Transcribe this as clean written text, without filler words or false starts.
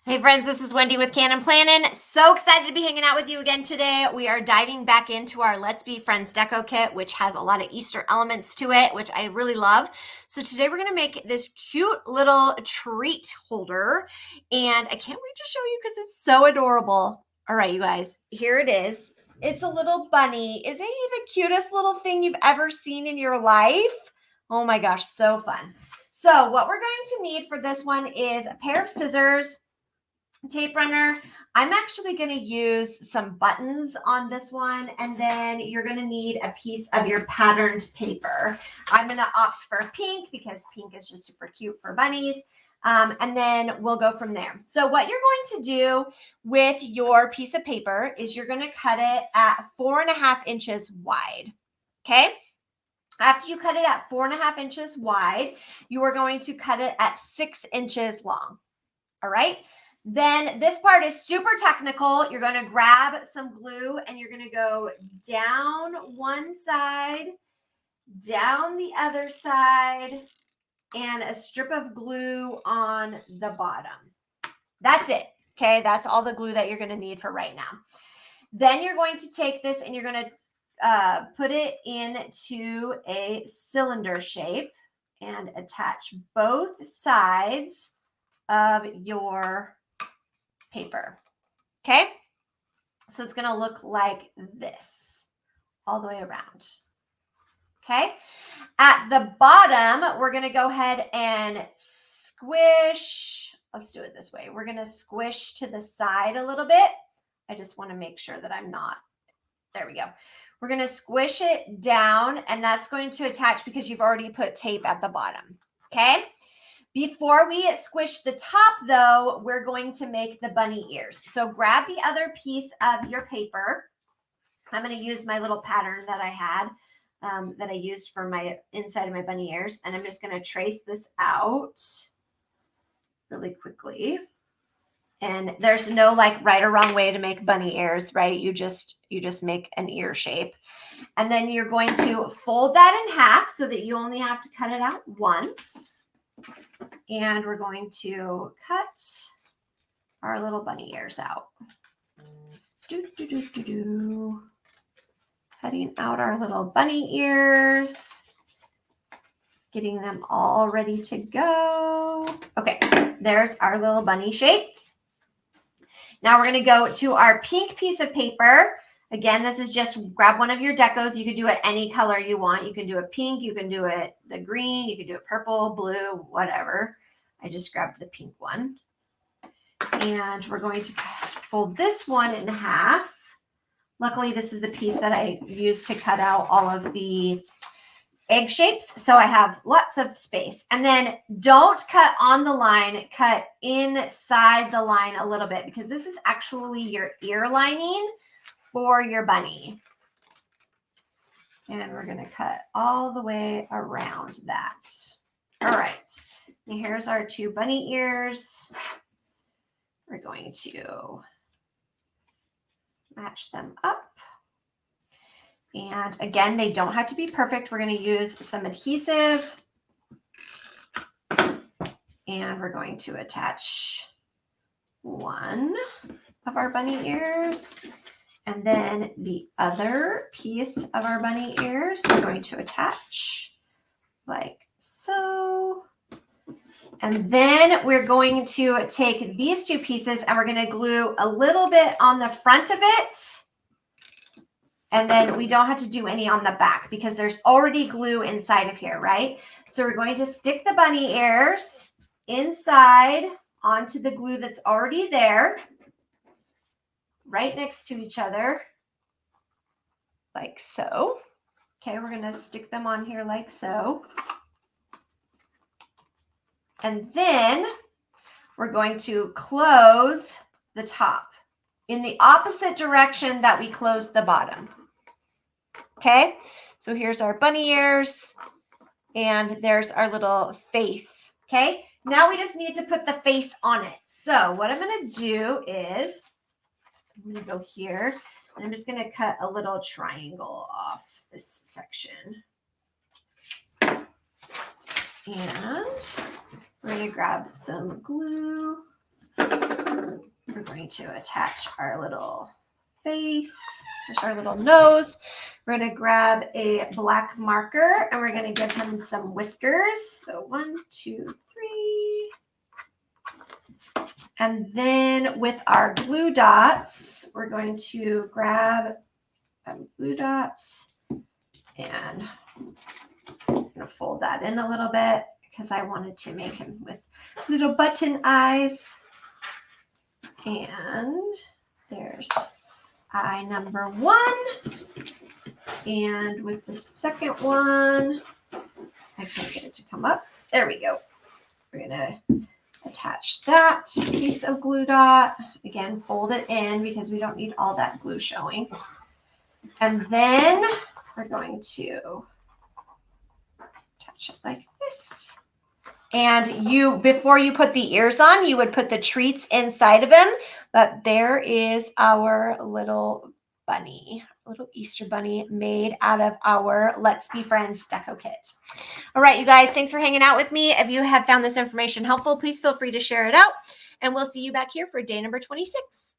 Hey friends, this is Wendy with Cannin Plannin. So excited to be hanging out with you again today. We are diving back into our Let's Be Friends Deco kit, which has a lot of Easter elements to it, which I really love. So today we're gonna make this cute little treat holder, and I can't wait to show you because it's so adorable. All right, you guys, here it is. It's a little bunny. Isn't he the cutest little thing you've ever seen in your life? Oh my gosh, so fun. So what we're going to need for this one is a pair of scissors, tape runner. I'm actually going to use some buttons on this one, and then you're going to need a piece of your patterned paper. I'm going to opt for pink because pink is just super cute for bunnies. And then we'll go from there. So what you're going to do with your piece of paper is you're going to cut it at 4.5 inches wide. Okay. After you cut it at 4.5 inches wide, you are going to cut it at 6 inches long. All right. Then this part is super technical. You're going to grab some glue and you're going to go down one side, down the other side, and a strip of glue on the bottom. That's it. Okay, that's all the glue that you're going to need for right now. Then you're going to take this and you're going to put it into a cylinder shape and attach both sides of your paper. Okay, so it's going to look like this all the way around. Okay, at the bottom we're going to go ahead and squish. Let's do it this way. We're going to squish to the side a little bit. I just want to make sure that I'm not. There we go. We're going to squish it down, and that's going to attach because you've already put tape at the bottom. Okay. Before we squish the top, though, we're going to make the bunny ears. So grab the other piece of your paper. I'm going to use my little pattern that I had, that I used for my inside of my bunny ears. And I'm just going to trace this out really quickly. And there's no like right or wrong way to make bunny ears, right? You just make an ear shape. And then you're going to fold that in half so that you only have to cut it out once. And we're going to cut our little bunny ears out. Cutting out our little bunny ears. Getting them all ready to go. Okay, there's our little bunny shape. Now we're going to go to our pink piece of paper. Again, this is just grab one of your decos. You could do it any color you want. You can do it pink. You can do it the green. You can do it purple, blue, whatever. I just grabbed the pink one. And we're going to fold this one in half. Luckily, this is the piece that I used to cut out all of the egg shapes. So I have lots of space. And then don't cut on the line, cut inside the line a little bit because this is actually your ear lining for your bunny. And we're going to cut all the way around that. All right. And here's our two bunny ears. We're going to match them up. And again, they don't have to be perfect. We're going to use some adhesive. And we're going to attach one of our bunny ears. And then the other piece of our bunny ears, we're going to attach like so. And then we're going to take these two pieces and we're going to glue a little bit on the front of it. And then we don't have to do any on the back because there's already glue inside of here, right? So we're going to stick the bunny ears inside onto the glue that's already there, right next to each other, like so. Okay, we're going to stick them on here like so. And then we're going to close the top in the opposite direction that we closed the bottom. Okay, so here's our bunny ears and there's our little face. Okay, now we just need to put the face on it. So what I'm going to do is I'm going to go here and I'm just going to cut a little triangle off this section. And we're going to grab some glue. And going to attach our little face, our little nose. We're going to grab a black marker and we're going to give him some whiskers. So 1, 2, 3. And then with our glue dots, we're going to grab glue dots and I'm going to fold that in a little bit because I wanted to make him with little button eyes. And there's eye number 1. And with the second one, I can't get it to come up. There we go. We're going to attach that piece of glue dot. Again, fold it in because we don't need all that glue showing. And then we're going to attach it like this. And you, before you put the ears on, you would put the treats inside of him. But there is our little bunny, little Easter bunny made out of our Let's Be Friends Deco kit. All right, you guys, thanks for hanging out with me. If you have found this information helpful, please feel free to share it out. And we'll see you back here for day number 26.